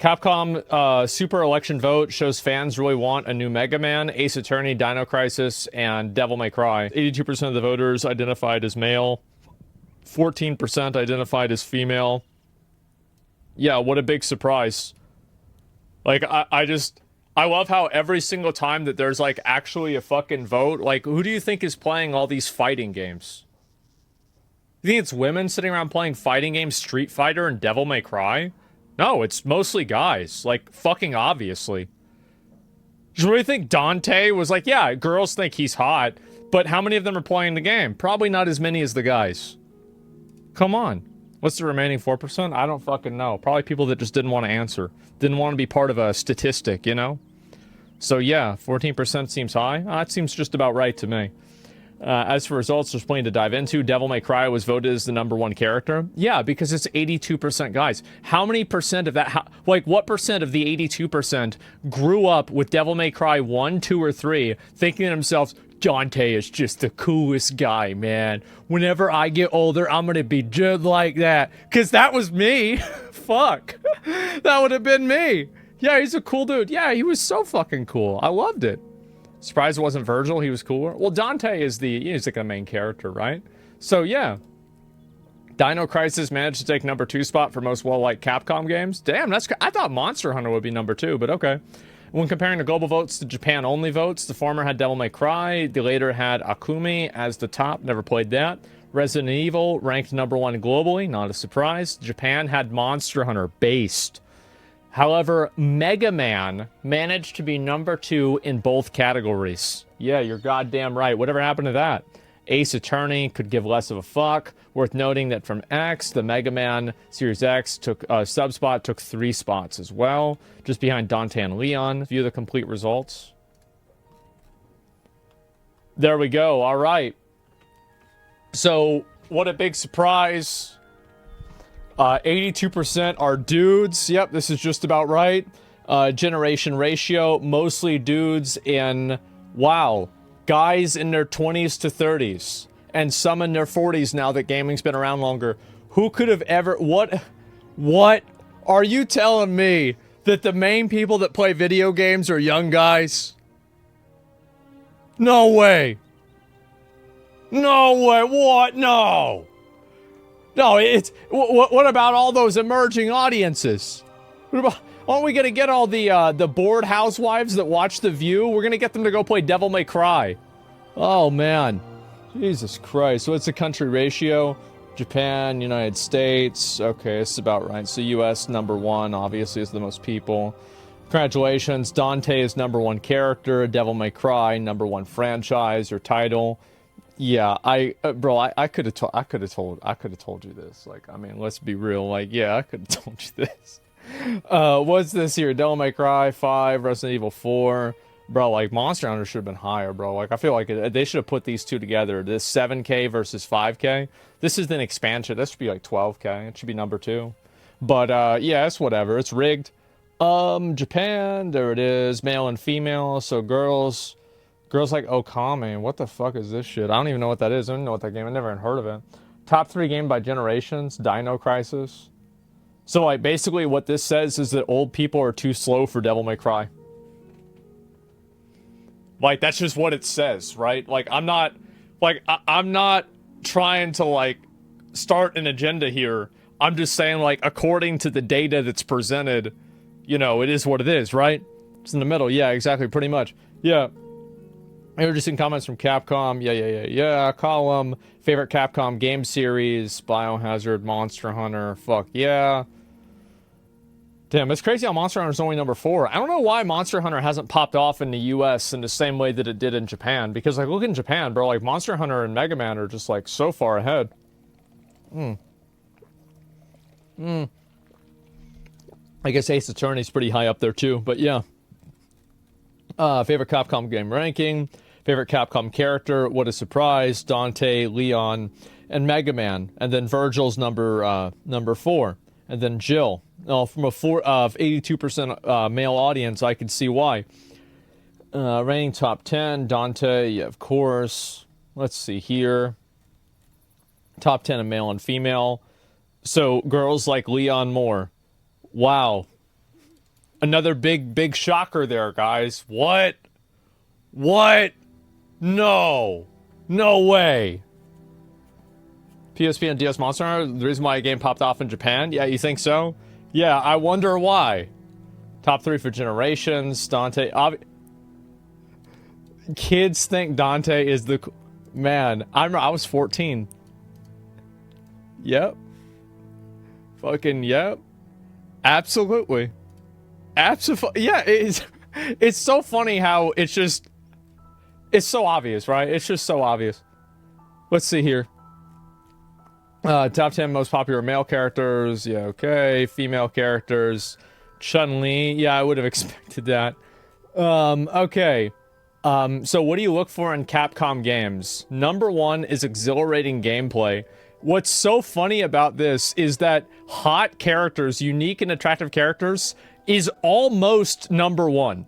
Capcom Super Election Vote shows fans really want a new Mega Man, Ace Attorney, Dino Crisis, and Devil May Cry. 82% of the voters identified as male. 14% identified as female. Yeah, what a big surprise. Like, I love how every single time that there's, like, actually a fucking vote, like, who do you think is playing all these fighting games? You think it's women sitting around playing fighting games, Street Fighter and Devil May Cry? No, it's mostly guys. Like, fucking obviously. Do you really think Dante was like, yeah, girls think he's hot, but how many of them are playing the game? Probably not as many as the guys. Come on. What's the remaining 4%? I don't fucking know. Probably people that just didn't want to answer. Didn't want to be part of a statistic, you know? So yeah, 14% seems high. That seems just about right to me. As for results, there's plenty to dive into. Devil May Cry was voted as the #1 character. Yeah, because it's 82% guys. How many percent of that, like what percent of the 82% grew up with Devil May Cry 1, 2, or 3, thinking to themselves, Dante is just the coolest guy, man. Whenever I get older, I'm gonna be just like that. Cause that was me. Fuck. That would have been me. Yeah, he's a cool dude. Yeah, he was so fucking cool. I loved it. Surprised it wasn't Virgil, he was cooler. Well, Dante is he's like a main character, right? So yeah. Dino Crisis managed to take #2 spot for most well-liked Capcom games. Damn, I thought Monster Hunter would be #2, but okay. When comparing the global votes to Japan-only votes, the former had Devil May Cry, the later had Akumi as the top, never played that. Resident Evil ranked #1 globally, not a surprise. Japan had Monster Hunter based. However, Mega Man managed to be #2 in both categories. Yeah, you're goddamn right. Whatever happened to that? Ace Attorney could give less of a fuck. Worth noting that from X, the Mega Man Series X took Subspot took 3 spots as well, just behind Dante and Leon. View the complete results. There we go. All right. So, what a big surprise. 82% are dudes. Yep, this is just about right. Generation ratio, mostly dudes in, wow, guys in their 20s to 30s. And some in their 40s now that gaming's been around longer. Who could have ever, what are you telling me that the main people that play video games are young guys? No way. No way, what? No. No, it's, what about all those emerging audiences? What about, aren't we gonna get all the bored housewives that watch The View? We're gonna get them to go play Devil May Cry. Oh, man. Jesus Christ. What's the country ratio? Japan, United States. Okay, it's about right. So US #1, obviously, is the most people. Congratulations. Dante is #1 character. Devil May Cry, #1 franchise or title. Yeah, bro, I could have told you this. Like, I mean, let's be real. Like, yeah, I could have told you this. What's this here? Devil May Cry 5, Resident Evil 4. Bro, like, Monster Hunter should have been higher, bro. Like, I feel like they should have put these two together. This 7K versus 5K. This is an expansion. This should be like 12K. It should be #2. But, yeah, it's whatever. It's rigged. Japan, there it is. Male and female. So girls like Okami. What the fuck is this shit? I don't even know what that is. I don't know what that game. I never even heard of it. Top 3 game by generations. Dino Crisis. So, like, basically what this says is that old people are too slow for Devil May Cry. Like, that's just what it says, right? Like, I'm not trying to, like, start an agenda here. I'm just saying, like, according to the data that's presented, you know, it is what it is, right? It's in the middle. Yeah, exactly. Pretty much. Yeah. Interesting comments from Capcom. Yeah. Column. Favorite Capcom game series. Biohazard. Monster Hunter. Fuck yeah. Damn, it's crazy how Monster Hunter is only #4. I don't know why Monster Hunter hasn't popped off in the US in the same way that it did in Japan. Because, like, look in Japan, bro. Like, Monster Hunter and Mega Man are just, like, so far ahead. I guess Ace Attorney's pretty high up there, too. But, yeah. Favorite Capcom game ranking. Favorite Capcom character. What a surprise. Dante, Leon, and Mega Man. And then Virgil's number 4. And then Jill. From a 82% male audience, I could see why. Rating top 10, Dante, yeah, of course. Let's see here. Top 10 of male and female. So, girls like Leon more. Wow. Another big shocker there, guys. What? What? No. No way. PSP and DS Monster Hunter, the reason why a game popped off in Japan? Yeah, you think so? Yeah, I wonder why. Top 3 for generations. Dante. Kids think Dante is the... Man, I was 14. Yep. Fucking yep. Absolutely. Absolutely. Yeah, it's so funny how it's just... It's so obvious, right? It's just so obvious. Let's see here. Top 10 most popular male characters. Yeah, okay. Female characters. Chun-Li. Yeah, I would have expected that. Okay. So what do you look for in Capcom games? Number 1 is exhilarating gameplay. What's so funny about this is that hot characters, unique and attractive characters, is almost number 1.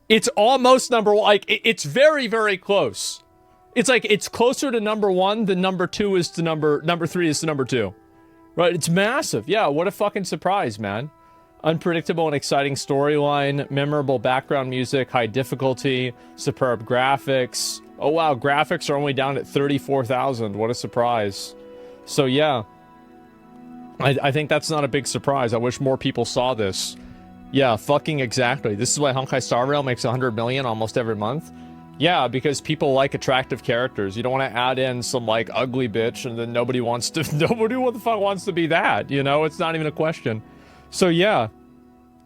It's almost number 1. Like, it's very, very close. It's like, it's closer to number 1 than number 2 is to number 3 is to number 2. Right? It's massive. Yeah, what a fucking surprise, man. Unpredictable and exciting storyline, memorable background music, high difficulty, superb graphics. Oh wow, graphics are only down at 34,000. What a surprise. So yeah, I think that's not a big surprise. I wish more people saw this. Yeah, fucking exactly. This is why Honkai Star Rail makes 100 million almost every month. Yeah, because people like attractive characters. You don't want to add in some, like, ugly bitch and then nobody wants to... Nobody what the fuck wants to be that, you know? It's not even a question. So, yeah.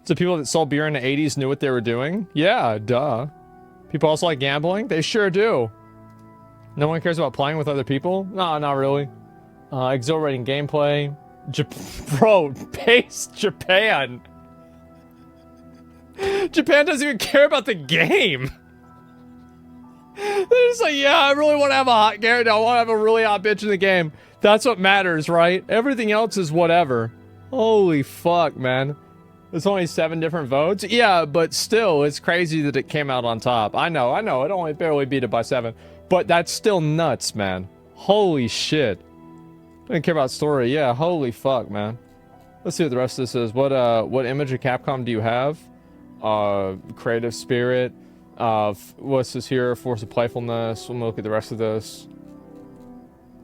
So people that sold beer in the 80s knew what they were doing? Yeah, duh. People also like gambling? They sure do. No one cares about playing with other people? No, not really. Exhilarating gameplay. Bro, base Japan. Japan doesn't even care about the game. They're just like, yeah, I really want to have a hot character. I want to have a really hot bitch in the game. That's what matters, right? Everything else is whatever. Holy fuck, man. There's only 7 different votes? Yeah, but still, it's crazy that it came out on top. I know. It only barely beat it by 7. But that's still nuts, man. Holy shit. I didn't care about story. Yeah, holy fuck, man. Let's see what the rest of this is. What image of Capcom do you have? Creative spirit. What's this here? Force of playfulness. We'll look at the rest of this.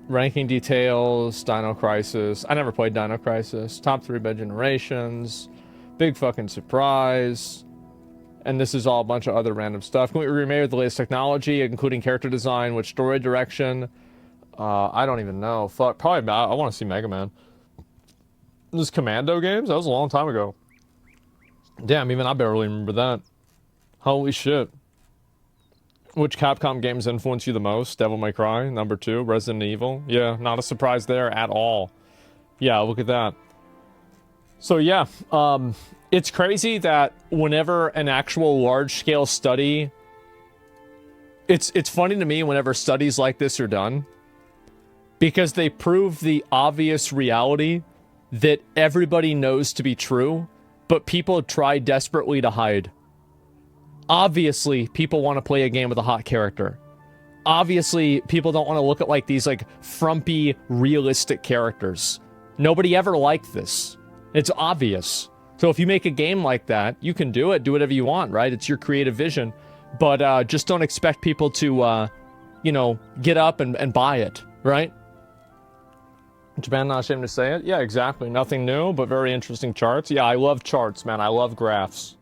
Ranking details. Dino Crisis. I never played Dino Crisis. Top 3 by generations. Big fucking surprise. And this is all a bunch of other random stuff. Can we remake with the latest technology, including character design, which story direction? I don't even know. Fuck, probably I want to see Mega Man. Those Commando games? That was a long time ago. Damn, even I barely remember that. Holy shit. Which Capcom games influence you the most? Devil May Cry, number 2. Resident Evil. Yeah, not a surprise there at all. Yeah, look at that. So yeah, it's crazy that whenever an actual large-scale study... It's funny to me whenever studies like this are done, because they prove the obvious reality that everybody knows to be true, but people try desperately to hide. Obviously, people want to play a game with a hot character. Obviously, people don't want to look at, like, these, like, frumpy, realistic characters. Nobody ever liked this. It's obvious. So if you make a game like that, you can do it. Do whatever you want, right? It's your creative vision. But just don't expect people to, you know, get up and buy it, right? Japan not ashamed to say it? Yeah, exactly. Nothing new, but very interesting charts. Yeah, I love charts, man. I love graphs.